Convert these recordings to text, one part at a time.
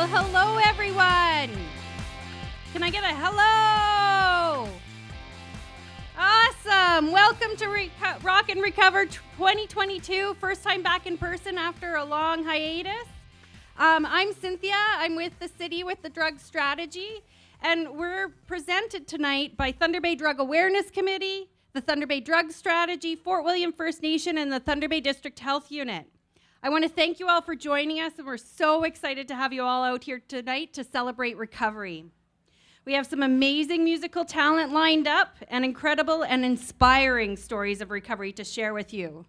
Well, hello, everyone. Can I get a hello? Awesome. Welcome to Rockin Recover 2022. First time back in person after a long hiatus. I'm Cynthia. I'm with the city with the drug strategy. And we're presented tonight by Thunder Bay Drug Awareness Committee, the Thunder Bay Drug Strategy, Fort William First Nation, and the Thunder Bay District Health Unit. I want to thank you all for joining us, and we're so excited to have you all out here tonight to celebrate recovery. We have some amazing musical talent lined up and incredible and inspiring stories of recovery to share with you.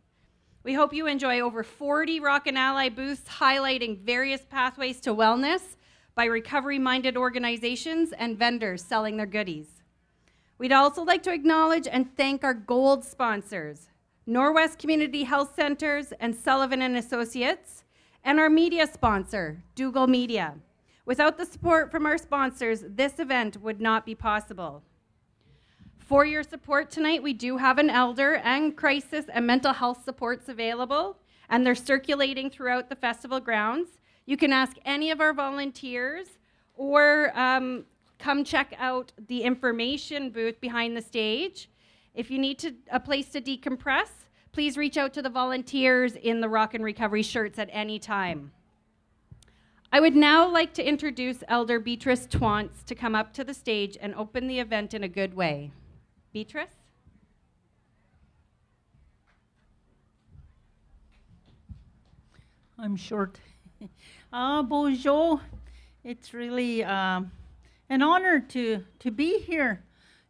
We hope you enjoy over 40 Rockin Ally booths highlighting various pathways to wellness by recovery-minded organizations and vendors selling their goodies. We'd also like to acknowledge and thank our gold sponsors, Norwest Community Health Centers and Sullivan and Associates, and our media sponsor, Dougal Media. Without the support from our sponsors, this event would not be possible. For your support tonight, we do have an elder and crisis and mental health supports available, and they're circulating throughout the festival grounds. You can ask any of our volunteers or come check out the information booth behind the stage. If you need a place to decompress, please reach out to the volunteers in the Rockin Recovery shirts at any time. I would now like to introduce Elder Beatrice Twants to come up to the stage and open the event in a good way. Beatrice? I'm short. Bonjour. It's really an honor to be here.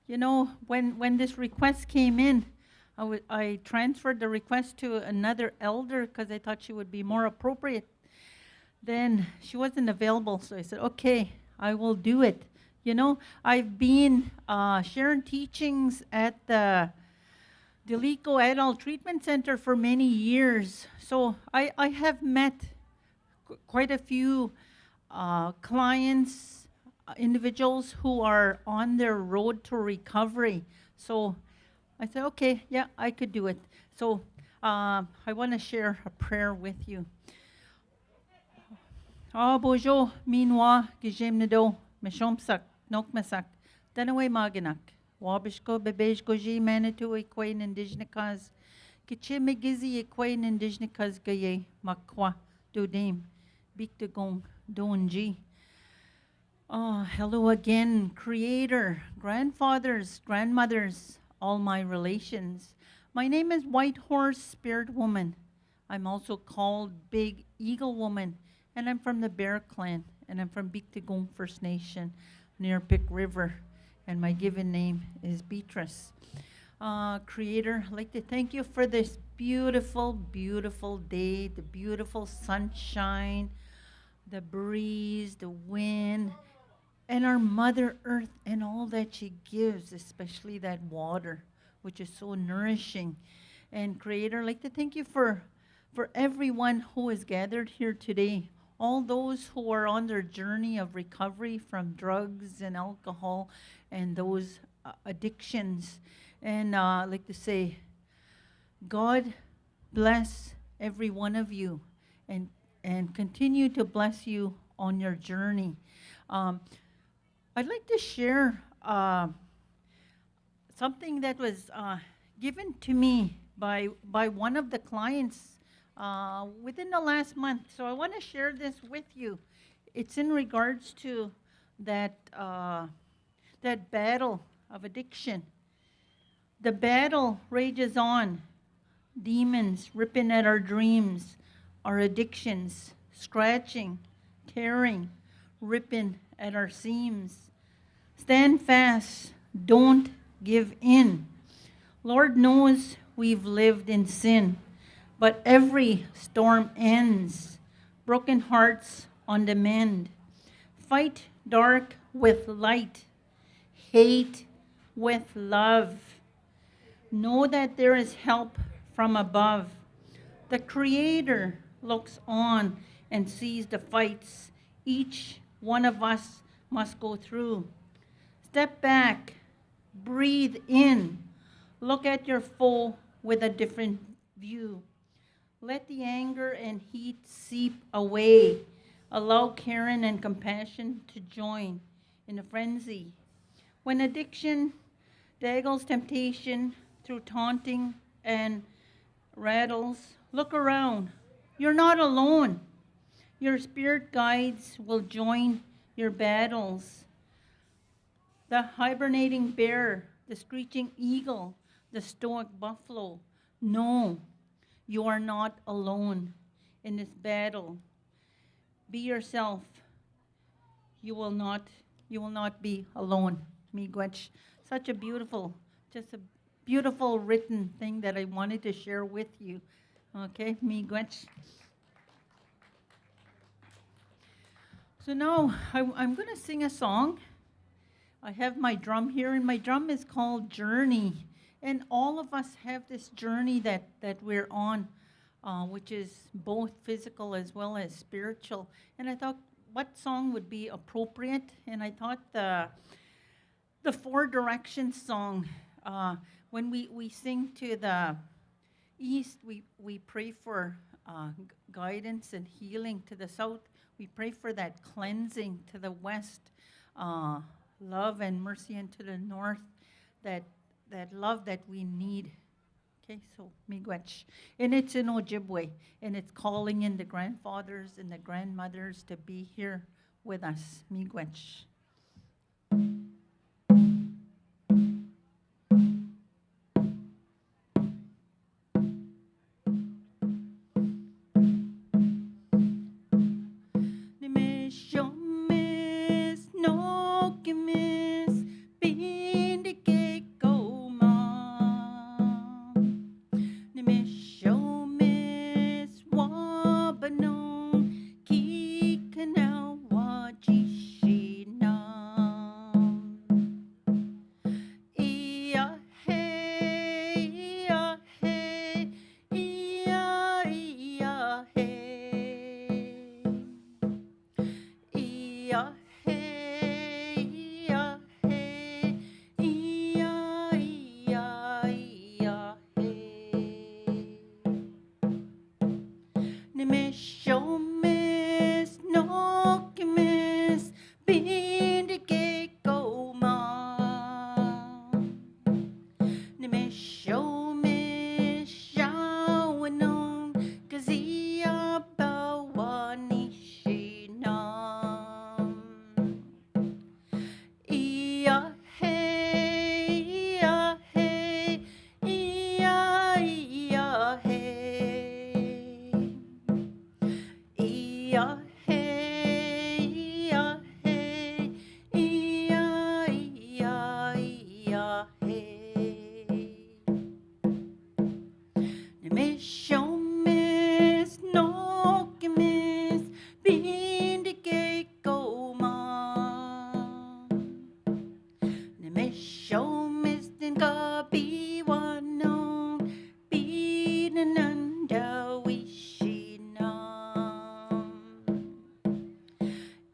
You know, when this request came in, I transferred the request to another elder because I thought she would be more appropriate. Then she wasn't available, so I said, okay, I will do it. You know, I've been sharing teachings at the Delico Adult Treatment Center for many years. So I have met quite a few clients, individuals who are on their road to recovery. So I said, okay, yeah, I could do it. So I want to share a prayer with you. Bonjour, minwa, gijimnido, meshomsak, nokmasak, danaway maginak, wabishko, bebejko, ji, manitou, equain, indignicas, kichimigizi, equain, indignicas, gaye, makwa, dodim, bikdagong, donji. Hello again, Creator, grandfathers, grandmothers, all my relations. My name is White Horse Spirit Woman. I'm also called Big Eagle Woman, and I'm from the Bear Clan, and I'm from Biktigong First Nation near Pick River, and my given name is Beatrice. Creator, I'd like to thank you for this beautiful, beautiful day, the beautiful sunshine, the breeze, the wind, and our Mother Earth and all that she gives, especially that water, which is so nourishing. And Creator, I'd like to thank you for everyone who is gathered here today, all those who are on their journey of recovery from drugs and alcohol and those addictions. And I'd like to say, God bless every one of you and continue to bless you on your journey. I'd like to share something that was given to me by one of the clients within the last month. So I want to share this with you. It's in regards to that battle of addiction. The battle rages on. Demons ripping at our dreams, our addictions, scratching, tearing, ripping at our seams. Stand fast, don't give in. Lord knows we've lived in sin, but every storm ends. Broken hearts on the mend. Fight dark with light, hate with love. Know that there is help from above. The Creator looks on and sees the fights each one of us must go through. Step back, breathe in, look at your foe with a different view. Let the anger and heat seep away. Allow Karen and compassion to join in a frenzy. When addiction daggles temptation through taunting and rattles, look around. You're not alone. Your spirit guides will join your battles. The hibernating bear, the screeching eagle, the stoic buffalo. No, you are not alone in this battle. Be yourself. You will not you will not be alone. Miigwech. Such a beautiful, just a beautiful written thing that I wanted to share with you. Okay, miigwech. So now I'm going to sing a song. I have my drum here, and my drum is called Journey. And all of us have this journey that we're on, which is both physical as well as spiritual. And I thought, what song would be appropriate? And I thought the Four Directions song. When we sing to the east, we pray for guidance and healing. To the south, we pray for that cleansing. To the west, uh, love and mercy. And to the north, that that love that we need. Okay, so miigwech. And it's in Ojibwe, and it's calling in the grandfathers and the grandmothers to be here with us. Miigwech. Nimishomis no kimis bindike koma. Nimishomis wabanong kikana wajishina. Iya hey, iya hey, iya hey. Iya hey, iya hey, iya hey. Nimishomis no kimis bindike koma. Nimishomis shawanon kazia bawanishinam. Iya hey, iya hey, iya hey. Iya hey, iya hey, iya hey. Nimishomis no kimis bindike koma. Nimishomis din kabiwanong binananda wishinam.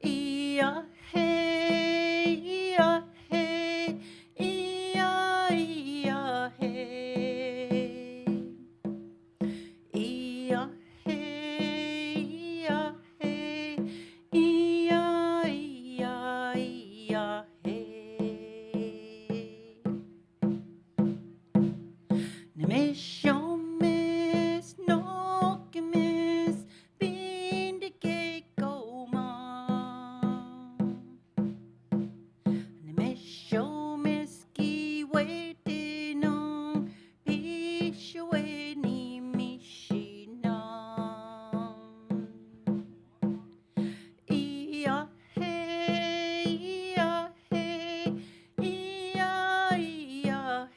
Iya hey, iya hey, iya hey. Iya hey, iya hey, iya hey. Nimishomis no kimis bindike koma. Nimishomis ki waitinong pishawe ni mishinam. Iya hey, iya hey, iya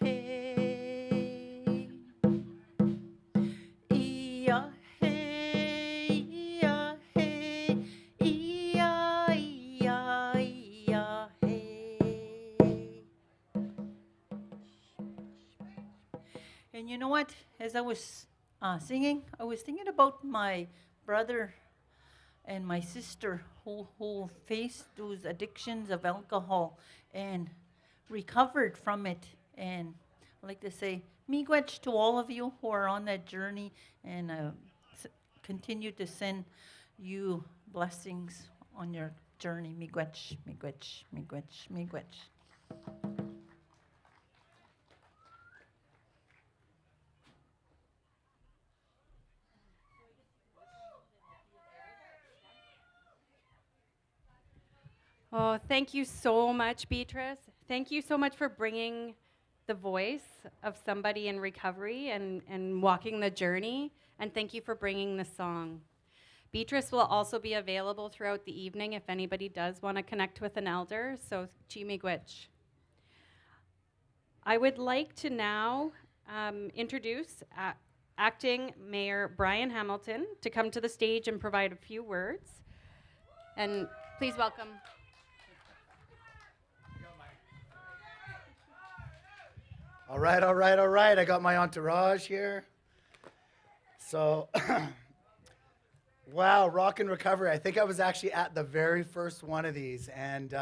hey. Iya hey, iya hey, iya hey. And you know what? As I was singing, I was thinking about my brother and my sister who faced those addictions of alcohol and recovered from it. And I'd like to say, miigwech to all of you who are on that journey and continue to send you blessings on your journey. Miigwech, miigwech, miigwech, miigwech. Oh, thank you so much, Beatrice. Thank you so much for bringing the voice of somebody in recovery and walking the journey. And thank you for bringing the song. Beatrice will also be available throughout the evening if anybody does want to connect with an elder. So, chi miigwech. I would like to now introduce Acting Mayor Brian Hamilton to come to the stage and provide a few words. And please welcome. All right, all right, all right. I got my entourage here. So, wow, Rockin Recovery. I think I was actually at the very first one of these, and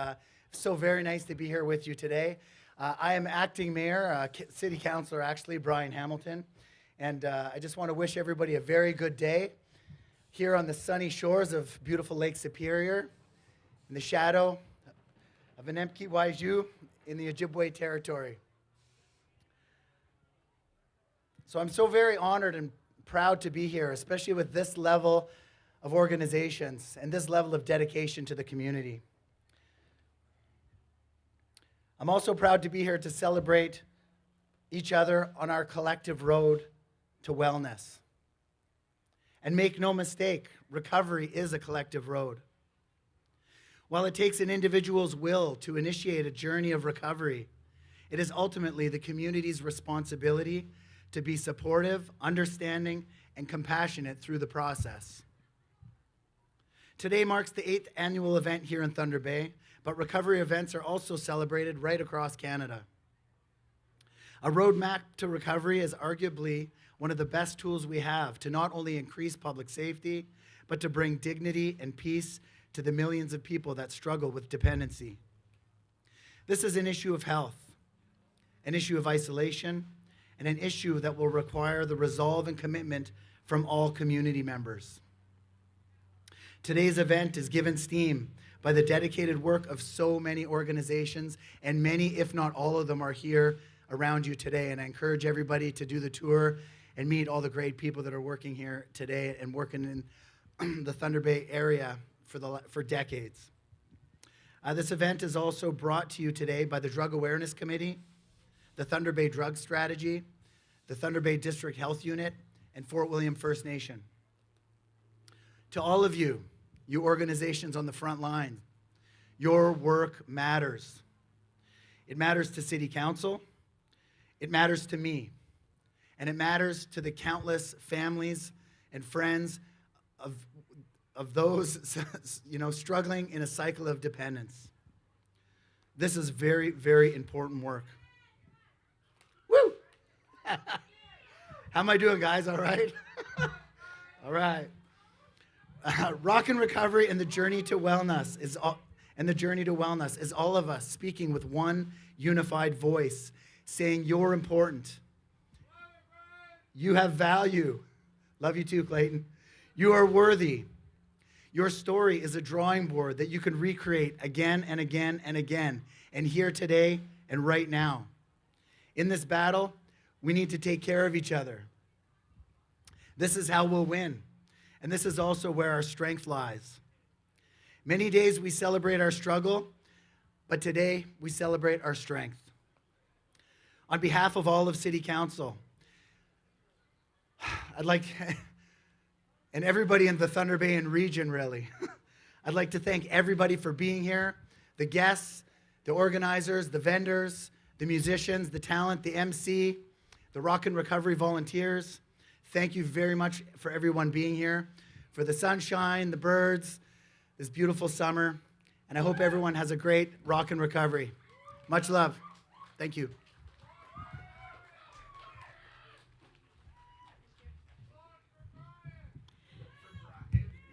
so very nice to be here with you today. I am acting mayor, city councilor actually, Brian Hamilton, and I just want to wish everybody a very good day here on the sunny shores of beautiful Lake Superior, in the shadow of Anemki Waiju in the Ojibwe territory. So I'm so very honored and proud to be here, especially with this level of organizations and this level of dedication to the community. I'm also proud to be here to celebrate each other on our collective road to wellness. And make no mistake, recovery is a collective road. While it takes an individual's will to initiate a journey of recovery, it is ultimately the community's responsibility to be supportive, understanding, and compassionate through the process. Today marks the 8th annual event here in Thunder Bay, but recovery events are also celebrated right across Canada. A roadmap to recovery is arguably one of the best tools we have to not only increase public safety, but to bring dignity and peace to the millions of people that struggle with dependency. This is an issue of health, an issue of isolation, and an issue that will require the resolve and commitment from all community members. Today's event is given steam by the dedicated work of so many organizations, and many, if not all of them, are here around you today. And I encourage everybody to do the tour and meet all the great people that are working here today and working in the Thunder Bay area for decades. This event is also brought to you today by the Drug Awareness Committee, the Thunder Bay Drug Strategy, the Thunder Bay District Health Unit, and Fort William First Nation. To all of you, you organizations on the front line, your work matters. It matters to City Council, it matters to me, and it matters to the countless families and friends of those struggling in a cycle of dependence. This is very, very important work. Woo! How am I doing, guys? All right? All right. Rockin Recovery and the journey to wellness is all of us speaking with one unified voice, saying you're important. You have value. Love you too, Clayton. You are worthy. Your story is a drawing board that you can recreate again and again and again, and here today and right now. In this battle, we need to take care of each other. This is how we'll win, and this is also where our strength lies. Many days we celebrate our struggle, but today we celebrate our strength. On behalf of all of City Council, I'd like, and everybody in the Thunder Bay and region really, I'd like to thank everybody for being here, the guests, the organizers, the vendors, the musicians, the talent, the MC, the Rockin Recovery volunteers. Thank you very much for everyone being here, for the sunshine, the birds, this beautiful summer, and I hope everyone has a great Rockin Recovery. Much love. Thank you.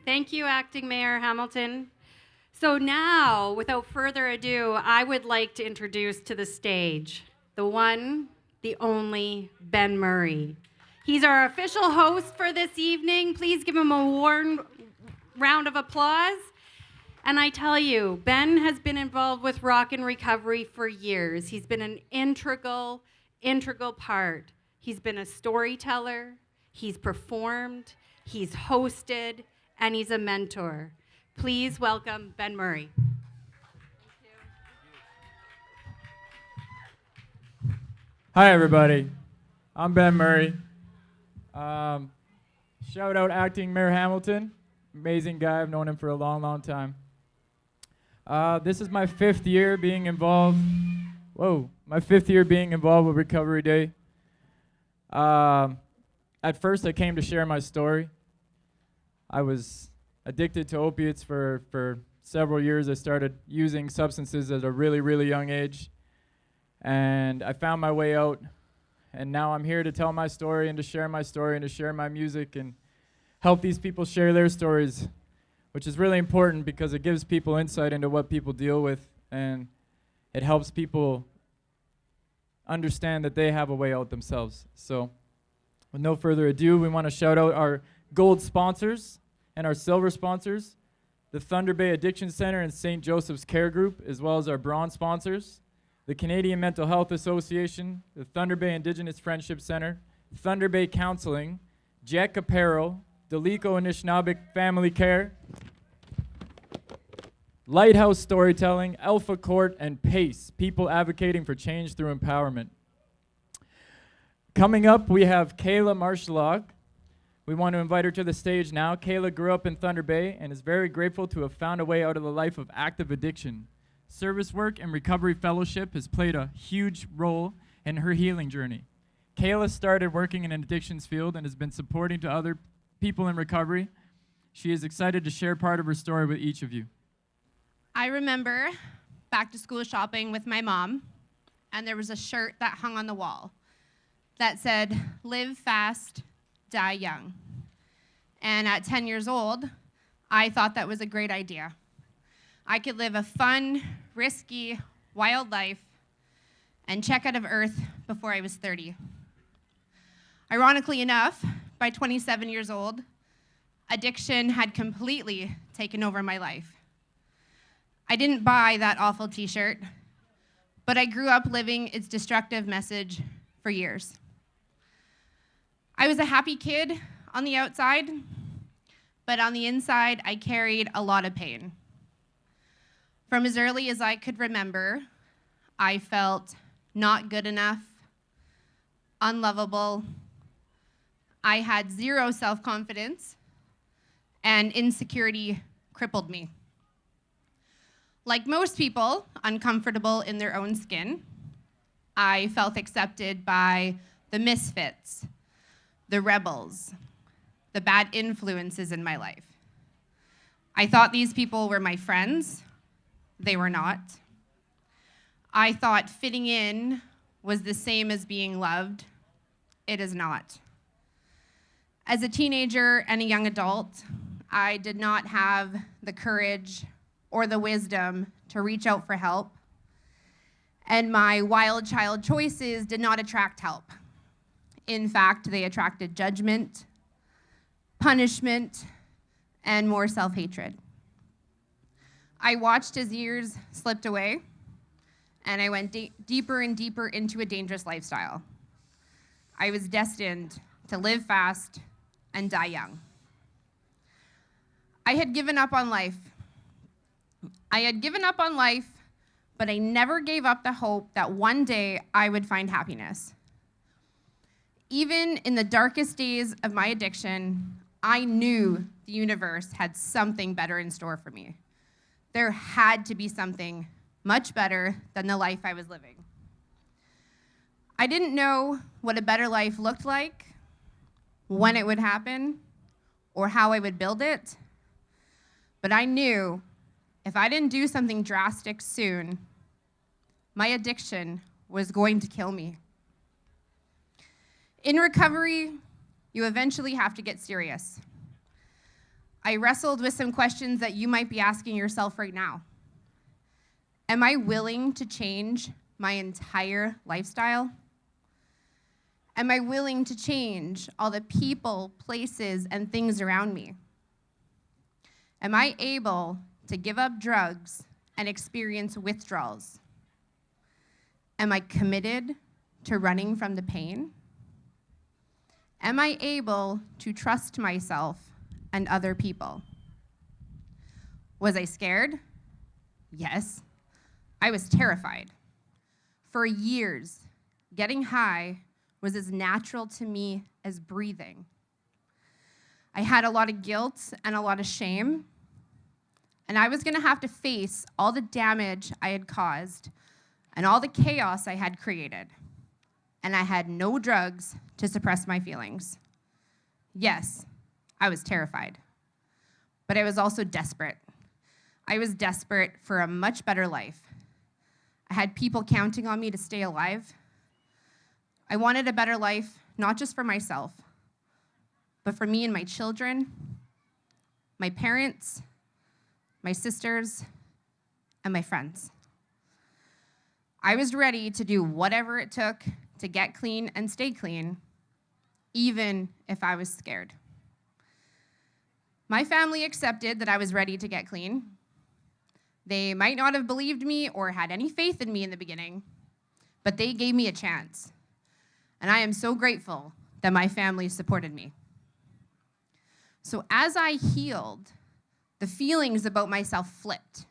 Thank you, Acting Mayor Hamilton. So now, without further ado, I would like to introduce to the stage the one, the only Ben Murray. He's our official host for this evening. Please give him a warm round of applause. And I tell you, Ben has been involved with Rockin Recovery for years. He's been an integral part. He's been a storyteller, he's performed, he's hosted, and he's a mentor. Please welcome Ben Murray. Hi, everybody. I'm Ben Murray. Shout out Acting Mayor Hamilton. Amazing guy. I've known him for a long, long time. This is my 5th year being involved. My 5th year being involved with Recovery Day. At first, I came to share my story. I was addicted to opiates for several years. I started using substances at a really, really young age. And I found my way out, and now I'm here to tell my story and to share my story and to share my music and help these people share their stories, which is really important because it gives people insight into what people deal with, and it helps people understand that they have a way out themselves. So with no further ado, we want to shout out our gold sponsors and our silver sponsors, the Thunder Bay Addiction Center and St. Joseph's Care Group, as well as our bronze sponsors, the Canadian Mental Health Association, the Thunder Bay Indigenous Friendship Center, Thunder Bay Counseling, Jack Apparel, Delico Anishinaabeg Family Care, Lighthouse Storytelling, Alpha Court, and PACE, People Advocating for Change Through Empowerment. Coming up, we have Kayla Marshalog. We want to invite her to the stage now. Kayla grew up in Thunder Bay and is very grateful to have found a way out of the life of active addiction. Service work and recovery fellowship has played a huge role in her healing journey. Kayla started working in an addictions field and has been supporting to other people in recovery. She is excited to share part of her story with each of you. I remember back to school shopping with my mom, and there was a shirt that hung on the wall that said, "Live fast, die young." And at 10 years old, I thought that was a great idea. I could live a fun, risky, wild life and check out of Earth before I was 30. Ironically enough, by 27 years old, addiction had completely taken over my life. I didn't buy that awful t-shirt, but I grew up living its destructive message for years. I was a happy kid on the outside, but on the inside, I carried a lot of pain. From as early as I could remember, I felt not good enough, unlovable. I had zero self-confidence, and insecurity crippled me. Like most people, uncomfortable in their own skin, I felt accepted by the misfits, the rebels, the bad influences in my life. I thought these people were my friends. They were not. I thought fitting in was the same as being loved. It is not. As a teenager and a young adult, I did not have the courage or the wisdom to reach out for help, and my wild child choices did not attract help. In fact, they attracted judgment, punishment, and more self-hatred. I watched as years slipped away, and I went deeper and deeper into a dangerous lifestyle. I was destined to live fast and die young. I had given up on life. But I never gave up the hope that one day I would find happiness. Even in the darkest days of my addiction, I knew the universe had something better in store for me. There had to be something much better than the life I was living. I didn't know what a better life looked like, when it would happen, or how I would build it, but I knew if I didn't do something drastic soon, my addiction was going to kill me. In recovery, you eventually have to get serious. I wrestled with some questions that you might be asking yourself right now. Am I willing to change my entire lifestyle? Am I willing to change all the people, places, and things around me? Am I able to give up drugs and experience withdrawals? Am I committed to running from the pain? Am I able to trust myself and other people? Was I scared? Yes. I was terrified. For years, getting high was as natural to me as breathing. I had a lot of guilt and a lot of shame, and I was going to have to face all the damage I had caused and all the chaos I had created. And I had no drugs to suppress my feelings. Yes, I was terrified, but I was also desperate. I was desperate for a much better life. I had people counting on me to stay alive. I wanted a better life, not just for myself, but for me and my children, my parents, my sisters, and my friends. I was ready to do whatever it took to get clean and stay clean, even if I was scared. My family accepted that I was ready to get clean. They might not have believed me or had any faith in me in the beginning, but they gave me a chance. And I am so grateful that my family supported me. So as I healed, the feelings about myself flipped.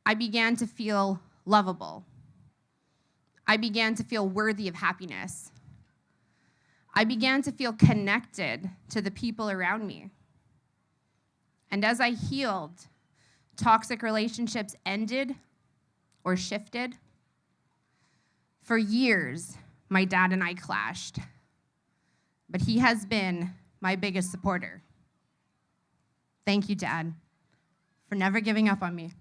I began to feel lovable. I began to feel worthy of happiness. I began to feel connected to the people around me. And as I healed, toxic relationships ended or shifted. For years, my dad and I clashed, but he has been my biggest supporter. Thank you, Dad, for never giving up on me.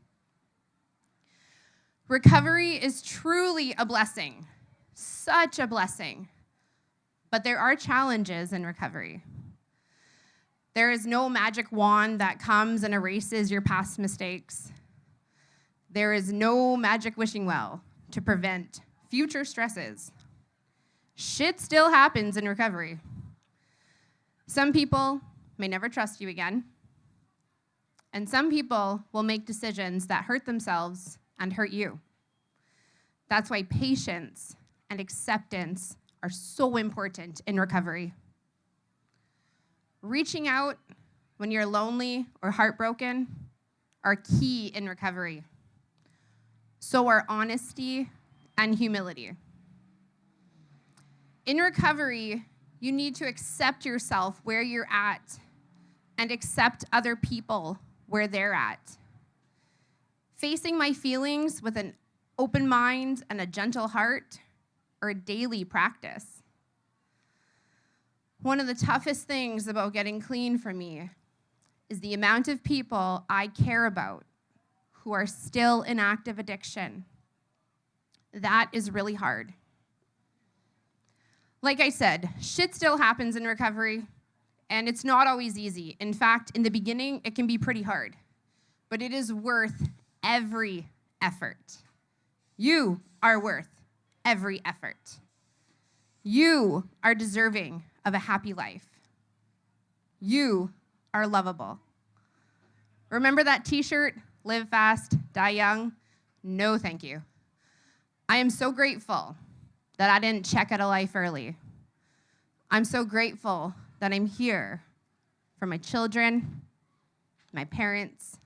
Recovery is truly a blessing, such a blessing. But there are challenges in recovery. There is no magic wand that comes and erases your past mistakes. There is no magic wishing well to prevent future stresses. Shit still happens in recovery. Some people may never trust you again. And some people will make decisions that hurt themselves and hurt you. That's why patience and acceptance are so important in recovery. Reaching out when you're lonely or heartbroken are key in recovery. So are honesty and humility. In recovery, you need to accept yourself where you're at and accept other people where they're at. Facing my feelings with an open mind and a gentle heart are a daily practice. One of the toughest things about getting clean for me is the amount of people I care about who are still in active addiction. That is really hard. Like I said, shit still happens in recovery, and it's not always easy. In fact, in the beginning, it can be pretty hard, but it is worth every effort. You are worth every effort. You are deserving of a happy life. You are lovable. Remember that t-shirt, live fast, die young? No, thank you. I am so grateful that I didn't check out of life early. I'm so grateful that I'm here for my children, my parents,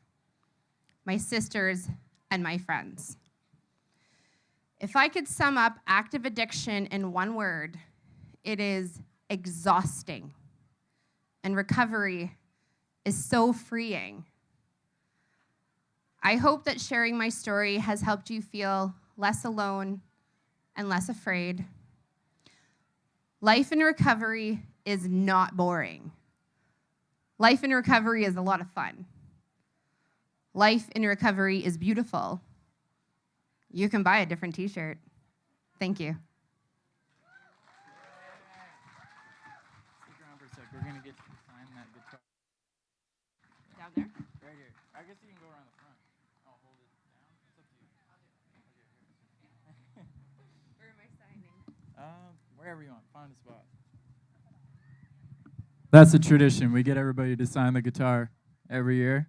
my sisters, and my friends. If I could sum up active addiction in one word, it is exhausting. And recovery is so freeing. I hope that sharing my story has helped you feel less alone and less afraid. Life in recovery is not boring. Life in recovery is a lot of fun. Life in recovery is beautiful. You can buy a different t-shirt. Thank you. Stick around for a sec. We're gonna get you to sign that guitar. Down there? Right here. I guess you can go around the front. I'll hold it down. It's up to you. Where am I signing? Wherever you want. Find a spot. That's a tradition. We get everybody to sign the guitar, every year.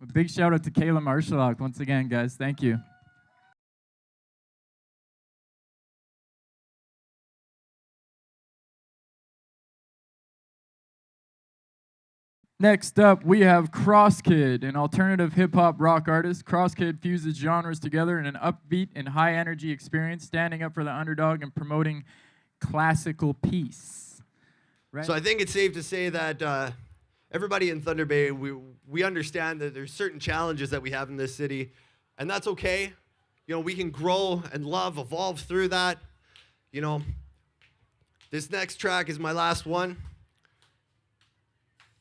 A big shout out to Kayla Marshallock once again, guys. Thank you. Next up, we have CrossKid, an alternative hip-hop rock artist. CrossKid fuses genres together in an upbeat and high-energy experience, standing up for the underdog and promoting classical peace. Right? So I think it's safe to say that everybody in Thunder Bay, we understand that there's certain challenges that we have in this city, and that's okay. You know, we can grow and love, evolve through that. You know, this next track is my last one.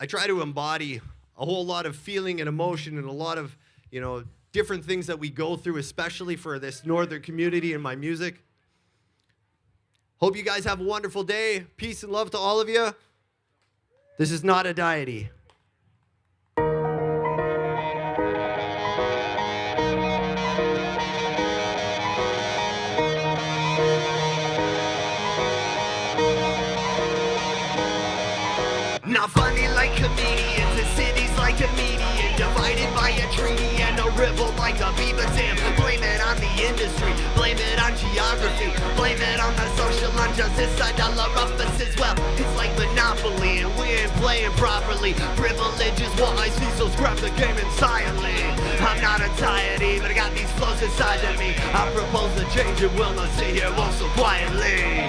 I try to embody a whole lot of feeling and emotion and a lot of, you know, different things that we go through, especially for this northern community in my music. Hope you guys have a wonderful day. Peace and love to all of you. This is not a deity. Not funny like comedians, the city's like a median, divided by a treaty and a river like a beaver dam. Blame it on the industry, blame it on geography, blame it on the social injustice side of roughness as well. It's like Monopoly and we ain't playing properly. Privilege is what I see, so scrap the game entirely. I'm not a deity, but I got these flows inside of me. I propose a change and will not sit here all so quietly.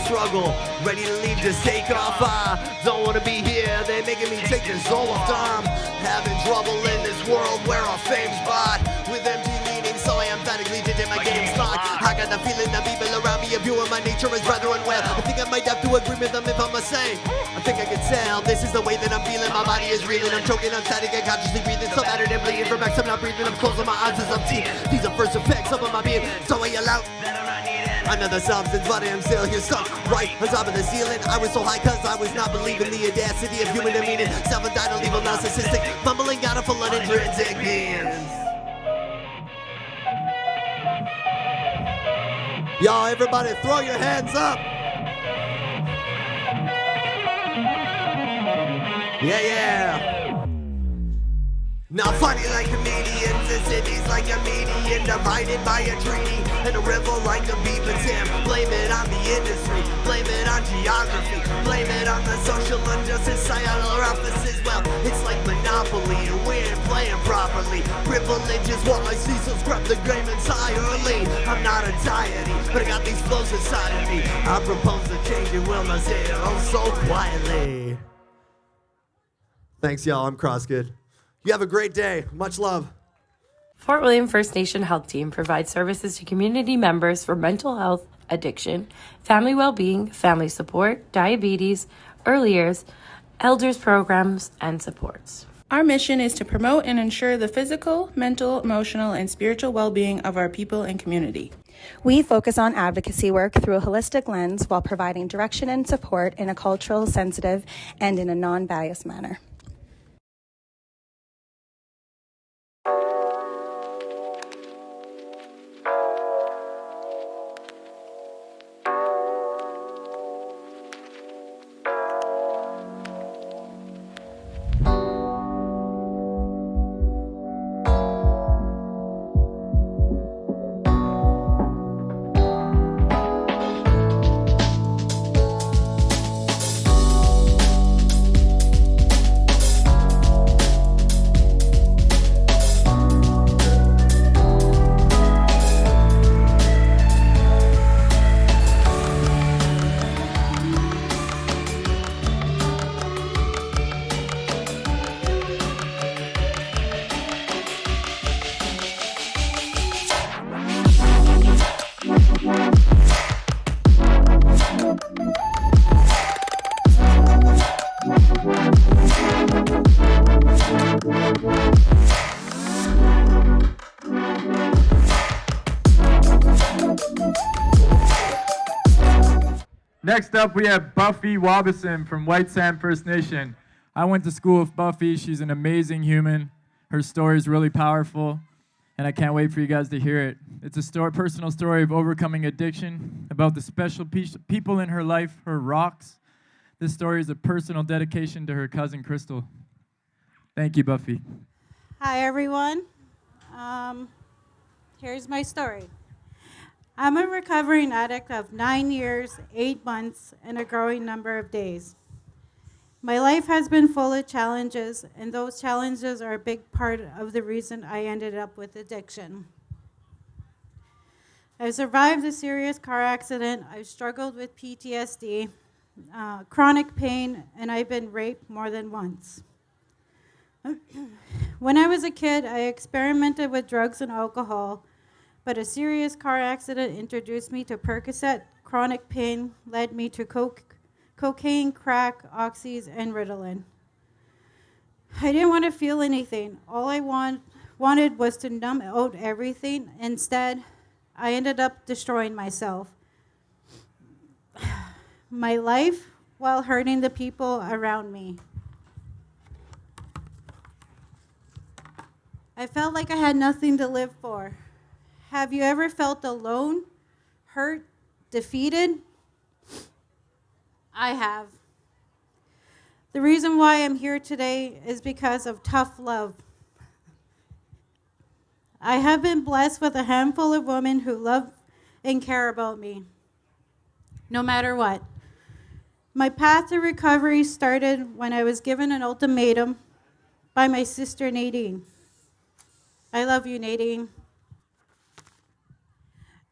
Struggle, ready to leave, just take off. I don't wanna be here, they making me take this all off time. Having trouble in this world where our fame's bought with empty meanings, so I emphatically did my game's locked. I got the feeling that people around me are viewing my nature as rather unwell. I think I might have to agree with them if I'm a say. I think I can tell this is the way that I'm feeling. My body is reeling, I'm choking, I'm static, and consciously breathing. So battered and bleeding from back, I'm not breathing. I'm closing my eyes as I'm seeing. These are first effects of my being, so I yell out. Another substance, but I'm still here stuck right on top of the ceiling. I was so high cause I was not believing the audacity of human demeanor. Self-entitled, evil, narcissistic, fumbling out of full of intrinsic beings. Y'all, everybody throw your hands up. Yeah, yeah. Not funny like comedians, the city's like a median, divided by a treaty, and a river like a beaver dam. Blame it on the industry, blame it on geography, blame it on the social injustice, societal roughness as well. It's like Monopoly, and we ain't playing properly. Privilege is what I see, so scrap the game entirely. I'm not a deity, but I got these flows inside of me. I propose a change and will not say it all so quietly. Thanks, y'all. I'm CrossKid. You have a great day. Much love. Fort William First Nation Health Team provides services to community members for mental health, addiction, family well-being, family support, diabetes, early years, elders programs, and supports. Our mission is to promote and ensure the physical, mental, emotional, and spiritual well-being of our people and community. We focus on advocacy work through a holistic lens while providing direction and support in a cultural, sensitive, and in a non-biased manner. Next up, we have Buffy Wabison from White Sand First Nation. I went to school with Buffy. She's an amazing human. Her story is really powerful, and I can't wait for you guys to hear it. It's a personal story of overcoming addiction, about the special people in her life, her rocks. This story is a personal dedication to her cousin, Crystal. Thank you, Buffy. Hi, everyone. Here's my story. I'm a recovering addict of 9 years, 8 months, and a growing number of days. My life has been full of challenges, and those challenges are a big part of the reason I ended up with addiction. I've survived a serious car accident, I've struggled with PTSD, chronic pain, and I've been raped more than once. When I was a kid, I experimented with drugs and alcohol, but a serious car accident introduced me to Percocet. Chronic pain led me to cocaine, crack, oxys, and Ritalin. I didn't want to feel anything. All I wanted was to numb out everything. Instead, I ended up destroying myself. My life while hurting the people around me. I felt like I had nothing to live for. Have you ever felt alone, hurt, defeated? I have. The reason why I'm here today is because of tough love. I have been blessed with a handful of women who love and care about me, no matter what. My path to recovery started when I was given an ultimatum by my sister Nadine. I love you, Nadine.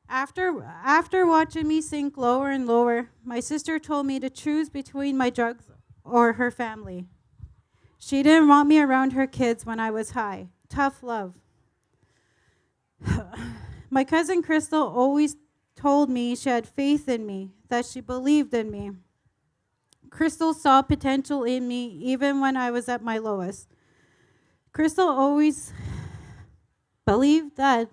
After watching me sink lower and lower, my sister told me to choose between my drugs or her family. She didn't want me around her kids when I was high. Tough love. My cousin Crystal always told me she had faith in me, that she believed in me. Crystal saw potential in me even when I was at my lowest. Crystal always believed that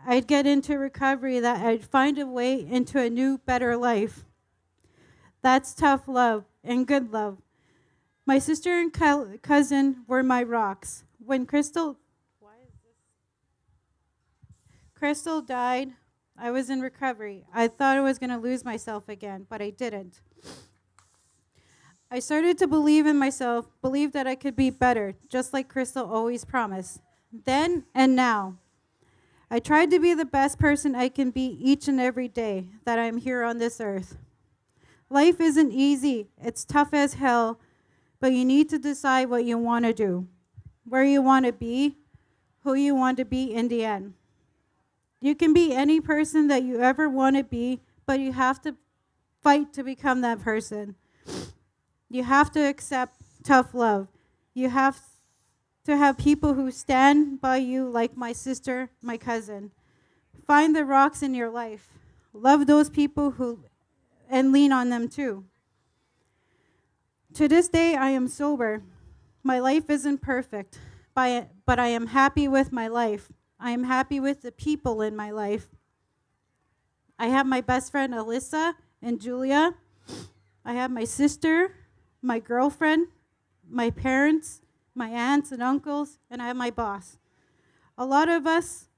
I'd get into recovery, that I'd find a way into a new, better life. That's tough love and good love. My sister and cousin were my rocks. When Crystal died, I was in recovery. I thought I was going to lose myself again, but I didn't. I started to believe in myself, believe that I could be better, just like Crystal always promised. Then and now, I tried to be the best person I can be each and every day that I'm here on this earth. Life isn't easy. It's tough as hell, but you need to decide what you want to do, where you want to be, who you want to be in the end. You can be any person that you ever want to be, but you have to fight to become that person. You have to accept tough love. You have to have people who stand by you like my sister, my cousin. Find the rocks in your life. Love those people and lean on them too. To this day, I am sober. My life isn't perfect, but I am happy with my life. I am happy with the people in my life. I have my best friend, Alyssa and Julia. I have my sister, my girlfriend, my parents, my aunts and uncles, and I have my boss. A lot of us,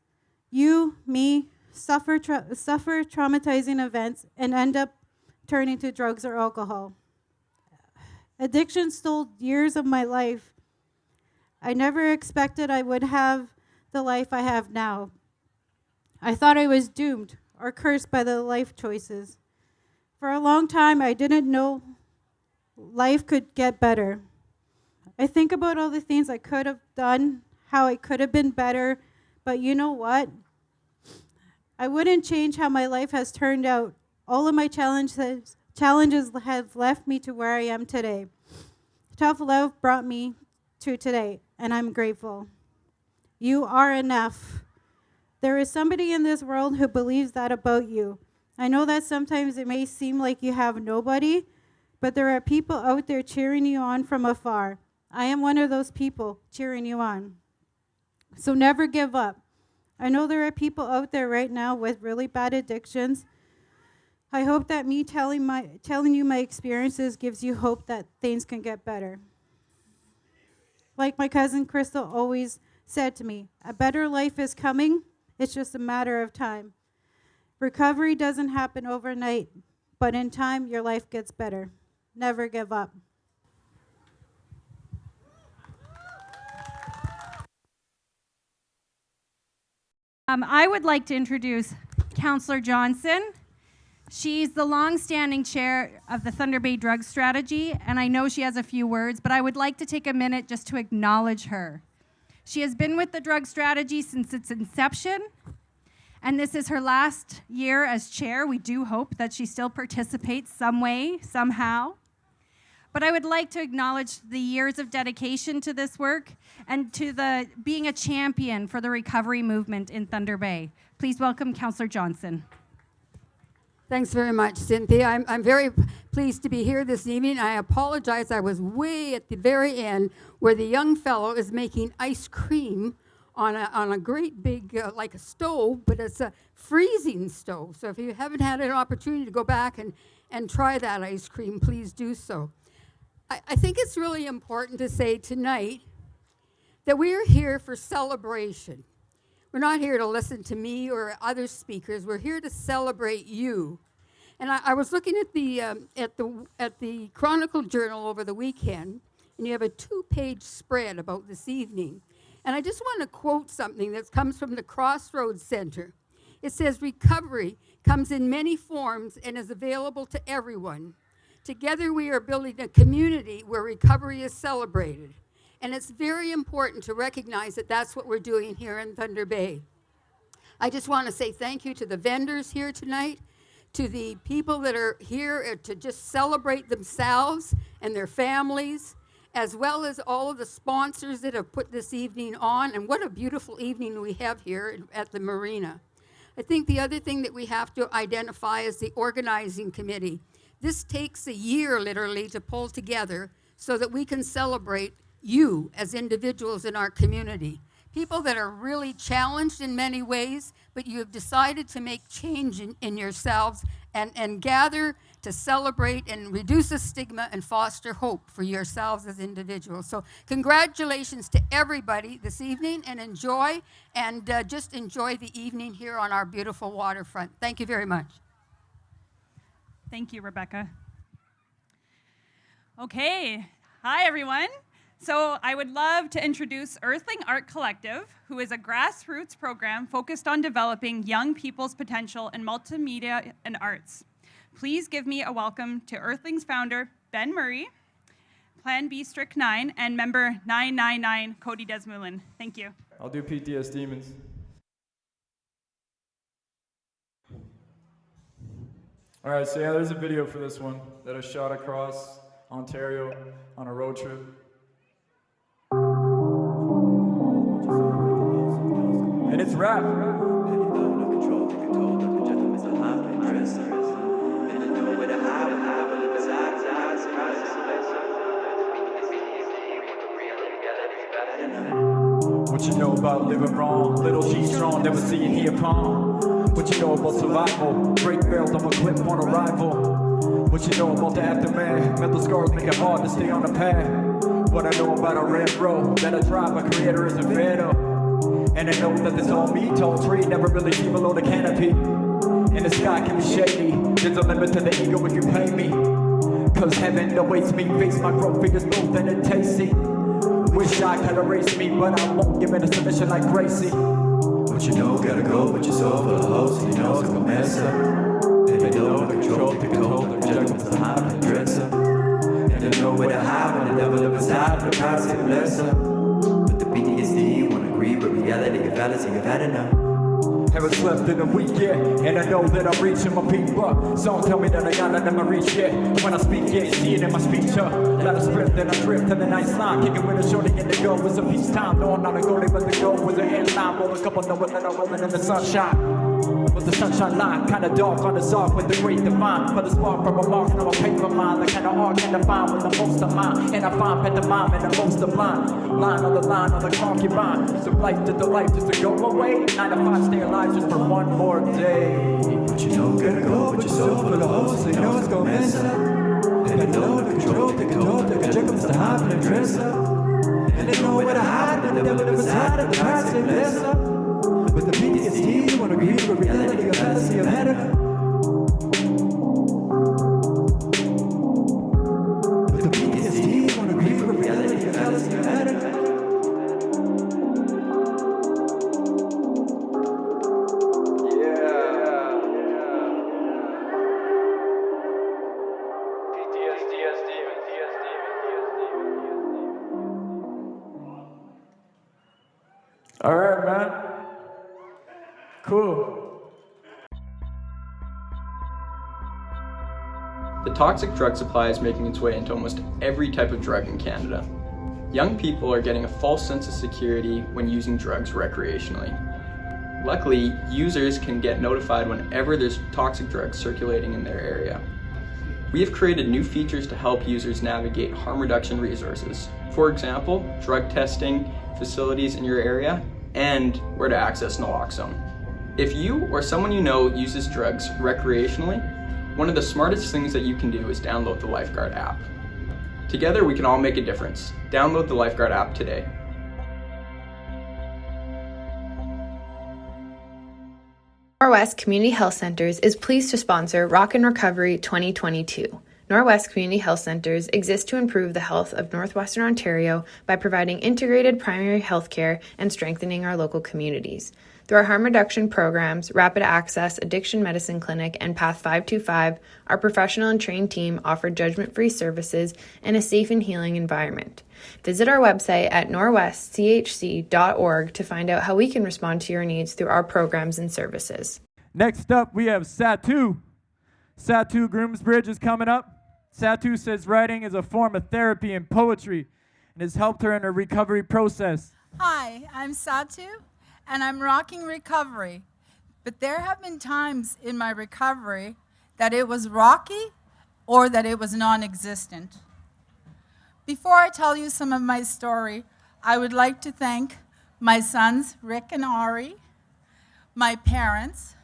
you, me, suffer traumatizing events and end up turning to drugs or alcohol. Addiction stole years of my life. I never expected I would have the life I have now. I thought I was doomed or cursed by the life choices. For a long time, I didn't know life could get better. I think about all the things I could have done, how I could have been better, but you know what? I wouldn't change how my life has turned out. All of my challenges have left me to where I am today. Tough love brought me to today, and I'm grateful. You are enough. There is somebody in this world who believes that about you. I know that sometimes it may seem like you have nobody, but there are people out there cheering you on from afar. I am one of those people cheering you on. So never give up. I know there are people out there right now with really bad addictions. I hope that me telling you my experiences gives you hope that things can get better. Like my cousin Crystal always said to me, a better life is coming. It's just a matter of time. Recovery doesn't happen overnight, but in time, your life gets better. Never give up. I would like to introduce Counselor Johnson. She's the long-standing chair of the Thunder Bay Drug Strategy, and I know she has a few words, but I would like to take a minute just to acknowledge her. She has been with the drug strategy since its inception, and this is her last year as chair. We do hope that she still participates some way, somehow. But I would like to acknowledge the years of dedication to this work and to the being a champion for the recovery movement in Thunder Bay. Please welcome Counselor Johnson. Thanks very much, Cynthia. I'm very pleased to be here this evening. I apologize, I was way at the very end where the young fellow is making ice cream on a great big, like a stove, but it's a freezing stove. So if you haven't had an opportunity to go back and try that ice cream, please do so. I think it's really important to say tonight that we're here for celebration. We're not here to listen to me or other speakers. We're here to celebrate you. And I was looking at the Chronicle Journal over the weekend, and you have a 2-page spread about this evening. And I just want to quote something that comes from the Crossroads Center. It says, recovery comes in many forms and is available to everyone. Together we are building a community where recovery is celebrated. And it's very important to recognize that that's what we're doing here in Thunder Bay. I just want to say thank you to the vendors here tonight, to the people that are here to just celebrate themselves and their families, as well as all of the sponsors that have put this evening on. And what a beautiful evening we have here at the marina. I think the other thing that we have to identify is the organizing committee. This takes a year, literally, to pull together so that we can celebrate you as individuals in our community. People that are really challenged in many ways, but you have decided to make change in yourselves and gather to celebrate and reduce the stigma and foster hope for yourselves as individuals. So congratulations to everybody this evening, and enjoy, and just enjoy the evening here on our beautiful waterfront. Thank you very much. Thank you, Rebecca. Okay, hi everyone. So I would love to introduce Earthling Art Collective, who is a grassroots program focused on developing young people's potential in multimedia and arts. Please give me a welcome to Earthling's founder, Ben Murray, Plan B Strict 9, and member 999, Cody Desmoulin. Thank you. I'll do PTS Demons. All right, so yeah, there's a video for this one that I shot across Ontario on a road trip. And it's rap. What you know about living wrong? Little G strong, never see it here palm. What you know about survival? Break belt off a clip on arrival. What you know about the aftermath? Mental scars make it hard to stay on the path. What I know about a red road, that I drive, my creator isn't fed up. And I know that this all me, tall tree, never really see below the canopy. And the sky can be shady, there's a limit to the ego if you pay me. Cause heaven awaits me, face my growth, fingers both and it tasty. Wish I could erase me, but I won't give it a submission like Gracie. What you know, gotta go, but you're so full of hopes, and you know it's gonna mess up. And you know control, the control, the rejectment's the high and dress up. And you know where to hide when the devil up inside, the power say bless up. But the PTSD won't agree with reality, your fallacy, you've had enough. Haven't slept in a week yet, and I know that I'm reaching my peak, but some tell me that I got nothing to reach yet. When I speak, yeah, you see it in my speech, Let us script and I drift to the nice line, kicking with a shorty in the go. It's a peacetime, no, I'm not a goalie, but the goal was an end line. Roll a couple knowing that I'm rolling in the sunshine. With the sunshine line, kinda dark on the soft with the great divine. For the spark from a mark, no a paper mine. The kind of art can define with the most of mine. And I find pantomime and the most of mine. Line on the concubine. So life to the life just to go away. 9 to 5 stay alive just for one more day. But you know gotta go, but you're so full of hopes, so you know it's gonna mess up. And you know the control, the control, the control, the high and dress up. And they know where to hide, and the devil never side of the past and lesser. But the PTSD wanna grieve the reality of fantasy of heaven. But the PTSD wanna grieve the reality of fantasy of heaven. All right, man. Cool. The toxic drug supply is making its way into almost every type of drug in Canada. Young people are getting a false sense of security when using drugs recreationally. Luckily, users can get notified whenever there's toxic drugs circulating in their area. We have created new features to help users navigate harm reduction resources. For example, drug testing facilities in your area and where to access naloxone. If you or someone you know uses drugs recreationally, one of the smartest things that you can do is download the Lifeguard app. Together we can all make a difference. Download the Lifeguard app today. Norwest Community Health Centers is pleased to sponsor Rockin Recovery 2022. Norwest Community Health Centers exist to improve the health of Northwestern Ontario by providing integrated primary health care and strengthening our local communities. Through our harm reduction programs, Rapid Access Addiction Medicine Clinic, and Path 525, our professional and trained team offer judgment-free services and a safe and healing environment. Visit our website at norwestchc.org to find out how we can respond to your needs through our programs and services. Next up, we have Satu. Satu Groomsbridge is coming up. Satu says writing is a form of therapy and poetry and has helped her in her recovery process. Hi, I'm Satu, and I'm Rockin Recovery. But there have been times in my recovery that it was rocky or that it was non-existent. Before I tell you some of my story, I would like to thank my sons, Rick and Ari, my parents,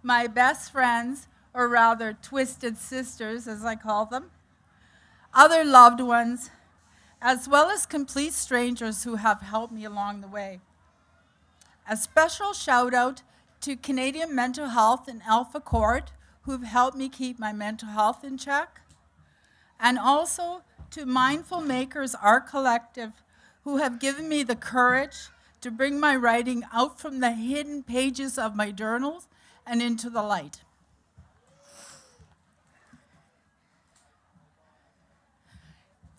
my best friends, or rather twisted sisters, as I call them, other loved ones, as well as complete strangers who have helped me along the way. A special shout out to Canadian Mental Health and Alpha Court, who've helped me keep my mental health in check, and also to Mindful Makers Art Collective, who have given me the courage to bring my writing out from the hidden pages of my journals and into the light.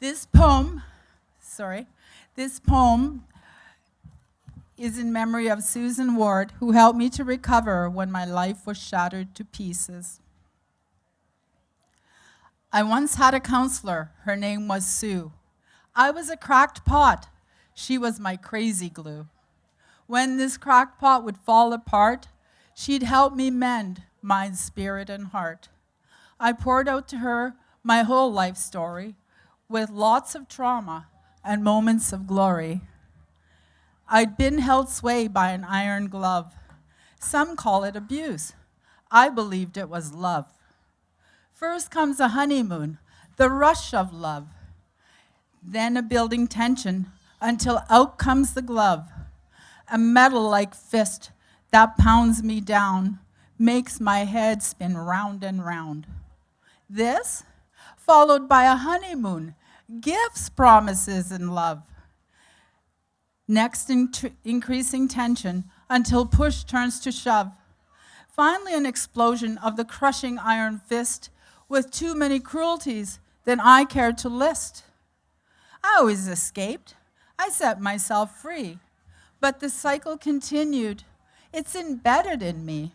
This poem is in memory of Susan Ward, who helped me to recover when my life was shattered to pieces. I once had a counselor. Her name was Sue. I was a cracked pot. She was my crazy glue. When this cracked pot would fall apart, she'd help me mend mind, spirit, and heart. I poured out to her my whole life story, with lots of trauma and moments of glory. I'd been held sway by an iron glove. Some call it abuse. I believed it was love. First comes a honeymoon, the rush of love. Then a building tension until out comes the glove. A metal-like fist that pounds me down, makes my head spin round and round. This, followed by a honeymoon, gifts, promises, and love. Next, increasing tension until push turns to shove. Finally, an explosion of the crushing iron fist with too many cruelties than I cared to list. I always escaped. I set myself free. But the cycle continued. It's embedded in me.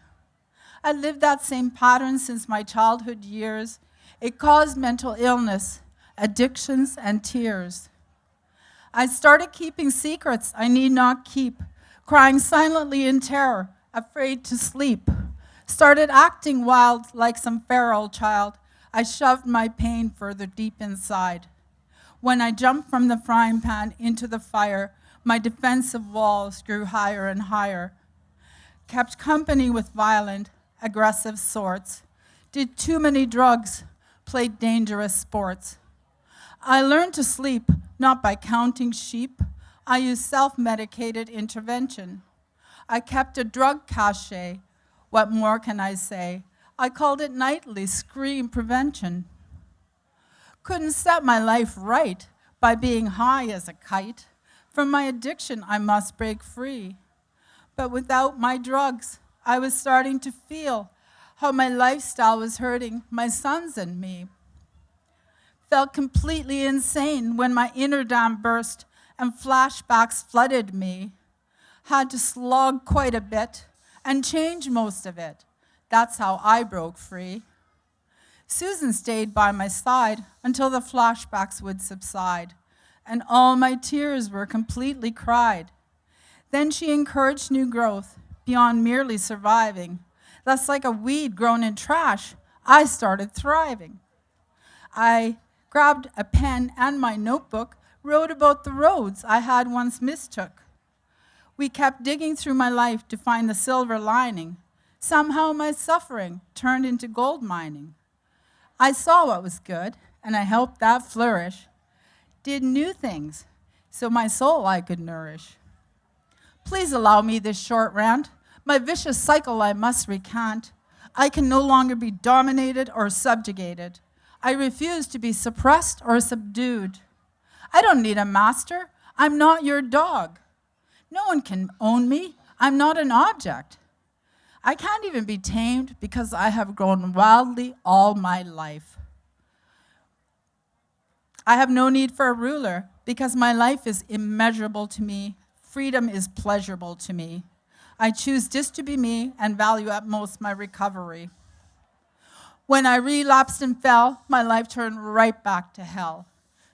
I lived that same pattern since my childhood years. It caused mental illness, addictions, and tears. I started keeping secrets I need not keep, crying silently in terror, afraid to sleep. Started acting wild like some feral child. I shoved my pain further deep inside. When I jumped from the frying pan into the fire, my defensive walls grew higher and higher. Kept company with violent, aggressive sorts. Did too many drugs, played dangerous sports. I learned to sleep, not by counting sheep. I used self-medicated intervention. I kept a drug cache. What more can I say? I called it nightly scream prevention. Couldn't set my life right by being high as a kite. From my addiction, I must break free. But without my drugs, I was starting to feel how my lifestyle was hurting my sons and me. Felt completely insane when my inner dam burst and flashbacks flooded me. Had to slog quite a bit and change most of it. That's how I broke free. Susan stayed by my side until the flashbacks would subside, and all my tears were completely cried. Then she encouraged new growth beyond merely surviving. Thus, like a weed grown in trash, I started thriving. I grabbed a pen and my notebook, wrote about the roads I had once mistook. We kept digging through my life to find the silver lining. Somehow my suffering turned into gold mining. I saw what was good, and I helped that flourish. Did new things, so my soul I could nourish. Please allow me this short rant. My vicious cycle I must recant. I can no longer be dominated or subjugated. I refuse to be suppressed or subdued. I don't need a master. I'm not your dog. No one can own me. I'm not an object. I can't even be tamed because I have grown wildly all my life. I have no need for a ruler because my life is immeasurable to me. Freedom is pleasurable to me. I choose just to be me and value at most my recovery. When I relapsed and fell, my life turned right back to hell.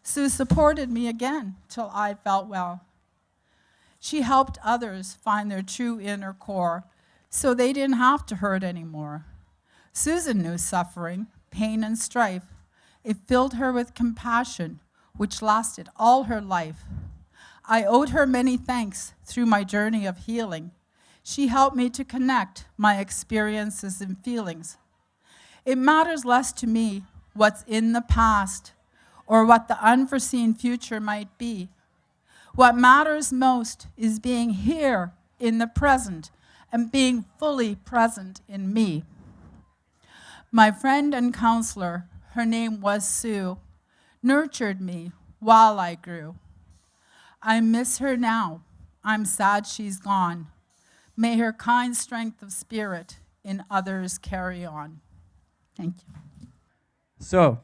Sue supported me again till I felt well. She helped others find their true inner core so they didn't have to hurt anymore. Susan knew suffering, pain, and strife. It filled her with compassion, which lasted all her life. I owed her many thanks through my journey of healing. She helped me to connect my experiences and feelings. It matters less to me what's in the past or what the unforeseen future might be. What matters most is being here in the present and being fully present in me. My friend and counselor, her name was Sue, nurtured me while I grew. I miss her now. I'm sad she's gone. May her kind strength of spirit in others carry on. Thank you. So,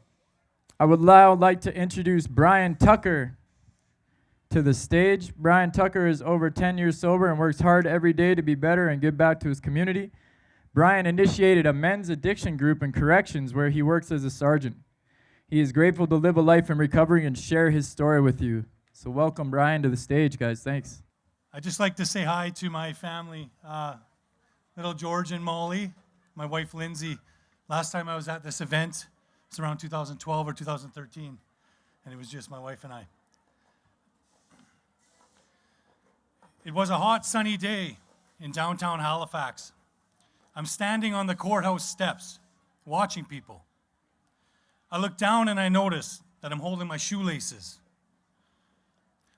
I would now like to introduce Brian Tucker to the stage. Brian Tucker is over 10 years sober and works hard every day to be better and give back to his community. Brian initiated a men's addiction group in corrections where he works as a sergeant. He is grateful to live a life in recovery and share his story with you. So welcome Brian to the stage, guys. Thanks. I'd just like to say hi to my family, little George and Molly, my wife Lindsay. Last time I was at this event, it's around 2012 or 2013, and it was just my wife and I. It was a hot, sunny day in downtown Halifax. I'm standing on the courthouse steps, watching people. I look down and I notice that I'm holding my shoelaces.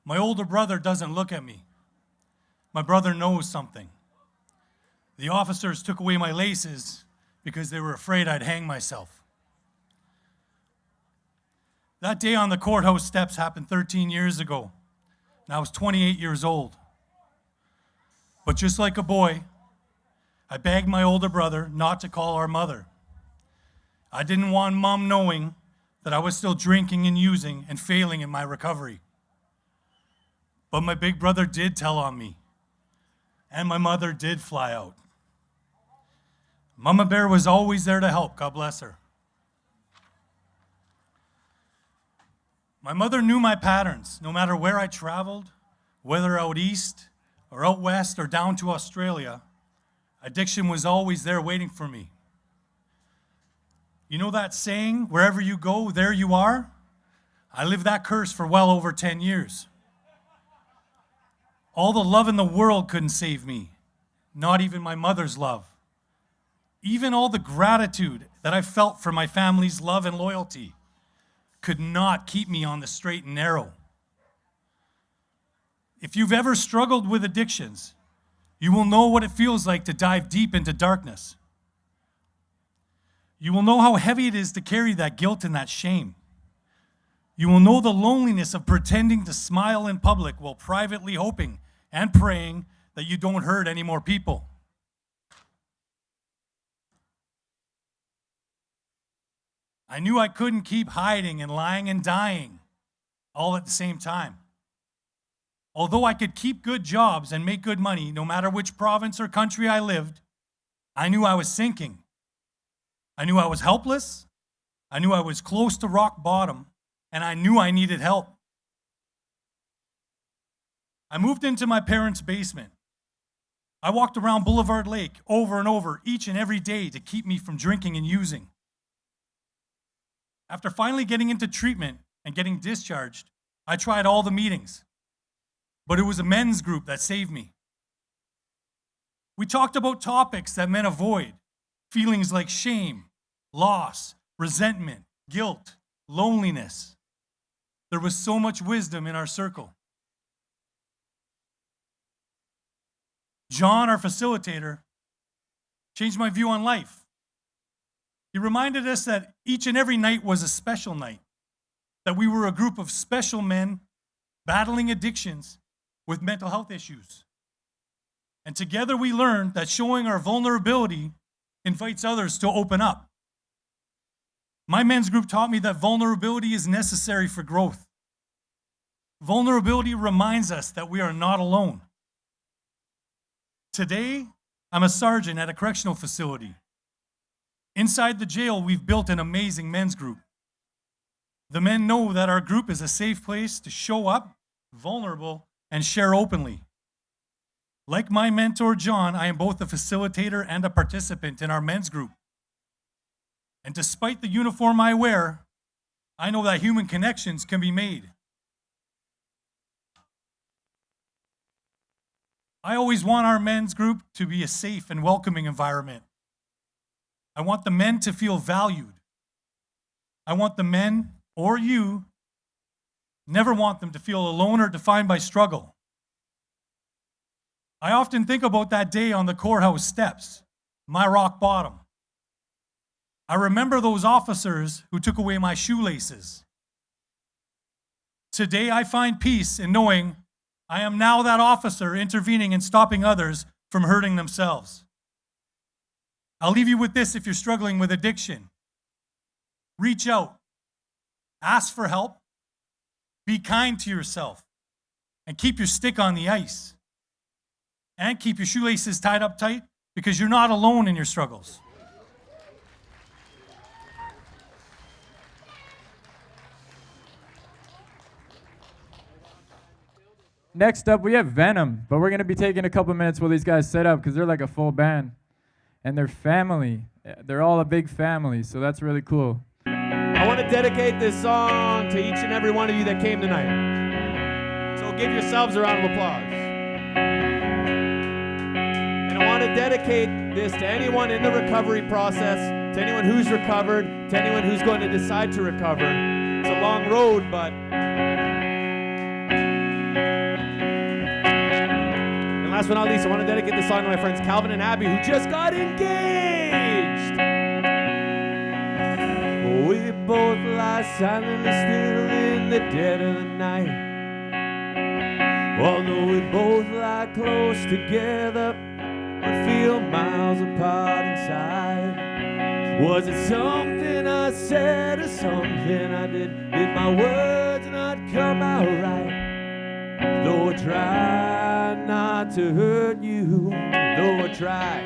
My older brother doesn't look at me. My brother knows something. The officers took away my laces because they were afraid I'd hang myself. That day on the courthouse steps happened 13 years ago, and I was 28 years old. But just like a boy, I begged my older brother not to call our mother. I didn't want Mom knowing that I was still drinking and using and failing in my recovery. But my big brother did tell on me, and my mother did fly out. Mama Bear was always there to help, God bless her. My mother knew my patterns, no matter where I traveled, whether out east or out west or down to Australia. Addiction was always there waiting for me. You know that saying, wherever you go, there you are? I lived that curse for well over 10 years. All the love in the world couldn't save me, not even my mother's love. Even all the gratitude that I felt for my family's love and loyalty could not keep me on the straight and narrow. If you've ever struggled with addictions, you will know what it feels like to dive deep into darkness. You will know how heavy it is to carry that guilt and that shame. You will know the loneliness of pretending to smile in public while privately hoping and praying that you don't hurt any more people. I knew I couldn't keep hiding and lying and dying all at the same time. Although I could keep good jobs and make good money, no matter which province or country I lived, I knew I was sinking. I knew I was helpless. I knew I was close to rock bottom, and I knew I needed help. I moved into my parents' basement. I walked around Boulevard Lake over and over each and every day to keep me from drinking and using. After finally getting into treatment and getting discharged, I tried all the meetings. But it was a men's group that saved me. We talked about topics that men avoid, feelings like shame, loss, resentment, guilt, loneliness. There was so much wisdom in our circle. John, our facilitator, changed my view on life. He reminded us that each and every night was a special night, that we were a group of special men battling addictions with mental health issues. And together we learned that showing our vulnerability invites others to open up. My men's group taught me that vulnerability is necessary for growth. Vulnerability reminds us that we are not alone. Today, I'm a sergeant at a correctional facility. Inside the jail, we've built an amazing men's group. The men know that our group is a safe place to show up, vulnerable, and share openly. Like my mentor, John, I am both a facilitator and a participant in our men's group. And despite the uniform I wear, I know that human connections can be made. I always want our men's group to be a safe and welcoming environment. I want the men to feel valued. I want the men, or you, never want them to feel alone or defined by struggle. I often think about that day on the courthouse steps, my rock bottom. I remember those officers who took away my shoelaces. Today I find peace in knowing I am now that officer intervening and stopping others from hurting themselves. I'll leave you with this if you're struggling with addiction. Reach out, ask for help, be kind to yourself, and keep your stick on the ice. And keep your shoelaces tied up tight because you're not alone in your struggles. Next up, we have Venom, but we're going to be taking a couple minutes while these guys set up because they're like a full band. And they're family. They're all a big family, so that's really cool. I want to dedicate this song to each and every one of you that came tonight. So give yourselves a round of applause. And I want to dedicate this to anyone in the recovery process, to anyone who's recovered, to anyone who's going to decide to recover. It's a long road, but... And last but not least, I want to dedicate this song to my friends Calvin and Abby, who just got engaged. We both lie silently still in the dead of the night. Although we both lie close together, we feel miles apart inside. Was it something I said or something I did? Did my words not come out right? Though I try not to hurt you, though I try,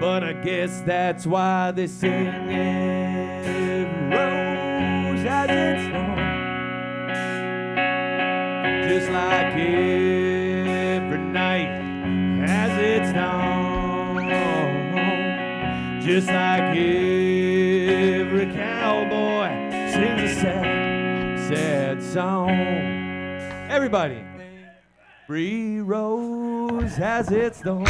but I guess that's why they sing every rose as it's long, just like every night as it's dawn, just like every cowboy sings a sad, sad song. Everybody. Every rose has its thorn.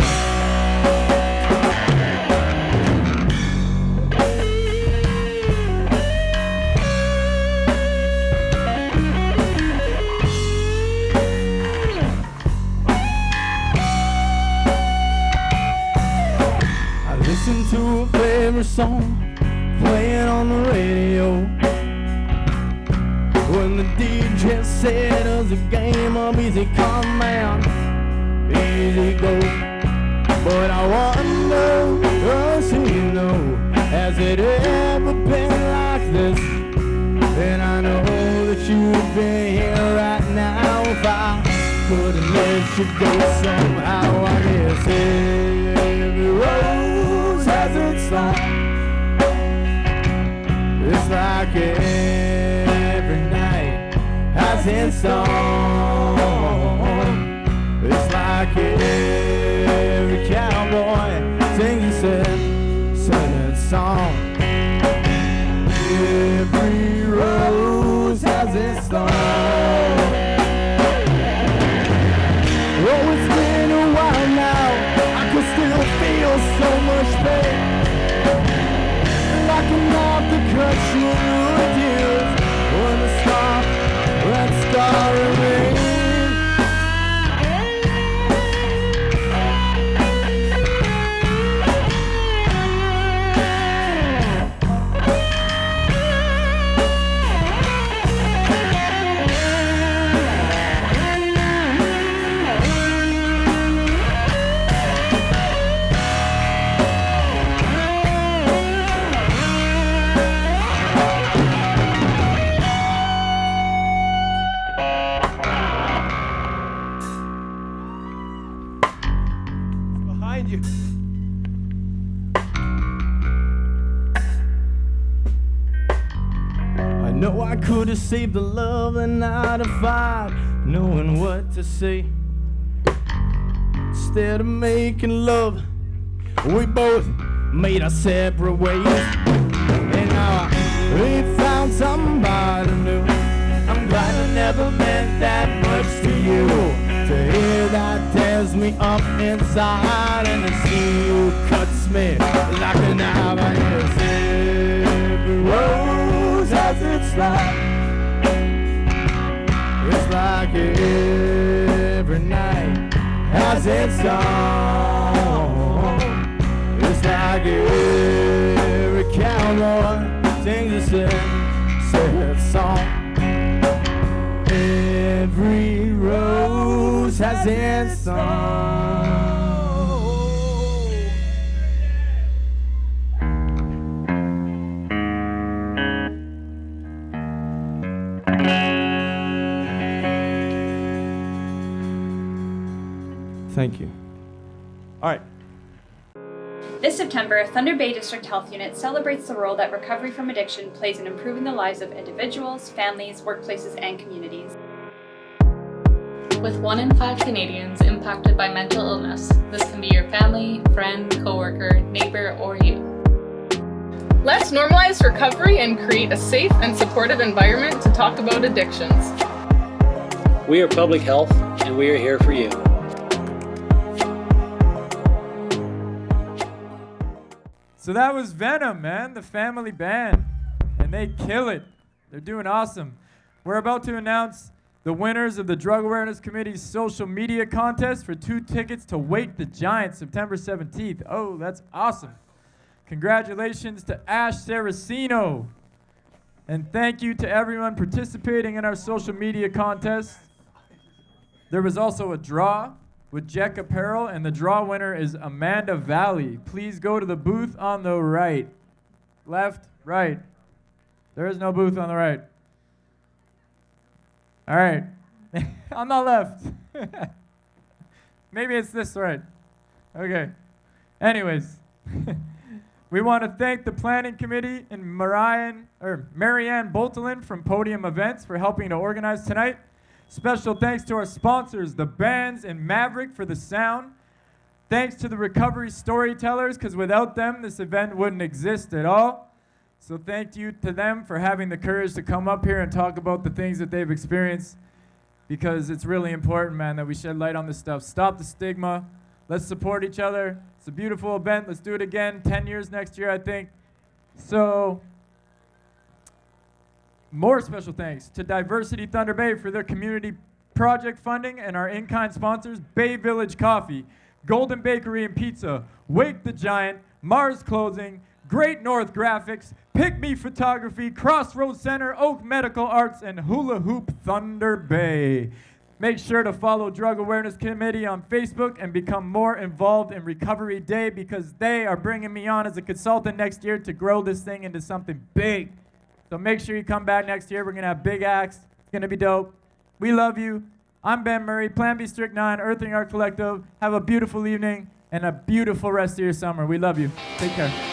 listen to a favorite song playing on the radio. When the DJ said it was a game of easy come and easy go. But I wonder, does he know, has it ever been like this? And I know that you'd be here right now if I couldn't let you go somehow. I guess every rose has its thorn. It's like every night has its song. It's like every cowboy sings a sad song. Every rose has its thorn. Oh, it's been a while now, I can still feel so much pain. Like a knife that cuts you through the tears. When the scar, that scar remains. Behind you. I know I could have saved the love the night of fight, knowing what to say. Instead of making love, we both made our separate ways. And now we found somebody new. I'm glad I never meant that much to you. To hear that tears me up inside, and to see you cuts me like a knife. I guess every rose has its light. It's like every night has its song. It's like every cowboy sings a sad song. Every rose has its song. Thank you. All right. This September, Thunder Bay District Health Unit celebrates the role that recovery from addiction plays in improving the lives of individuals, families, workplaces, and communities. With 1 in 5 Canadians impacted by mental illness, this can be your family, friend, coworker, neighbor, or you. Let's normalize recovery and create a safe and supportive environment to talk about addictions. We are Public Health, and we are here for you. So that was Venom, man, the family band, and they kill it. They're doing awesome. We're about to announce the winners of the Drug Awareness Committee's social media contest for 2 tickets to Wake the Giant, September 17th. Oh, that's awesome. Congratulations to Ash Saraceno. And thank you to everyone participating in our social media contest. There was also a draw with Jack Apparel, and the draw winner is Amanda Valley. Please go to the booth on the right. Left, right. There is no booth on the right. All right. On the left. Maybe it's this right. Okay. Anyways, we want to thank the planning committee and Marianne Boltelin from Podium Events for helping to organize tonight. Special thanks to our sponsors, the bands and Maverick for the sound. Thanks to the recovery storytellers, because without them, this event wouldn't exist at all. So thank you to them for having the courage to come up here and talk about the things that they've experienced, because it's really important, man, that we shed light on this stuff. Stop the stigma. Let's support each other. It's a beautiful event. Let's do it again. 10 years next year, I think. So more special thanks to Diversity Thunder Bay for their community project funding, and our in-kind sponsors, Bay Village Coffee, Golden Bakery and Pizza, Wake the Giant, Mars Clothing, Great North Graphics, Pick Me Photography, Crossroads Center, Oak Medical Arts, and Hula Hoop Thunder Bay. Make sure to follow Drug Awareness Committee on Facebook and become more involved in Recovery Day because they are bringing me on as a consultant next year to grow this thing into something big. So make sure you come back next year. We're going to have big acts. It's going to be dope. We love you. I'm Ben Murray, Plan B Strict 9, Earthing Art Collective. Have a beautiful evening and a beautiful rest of your summer. We love you. Take care.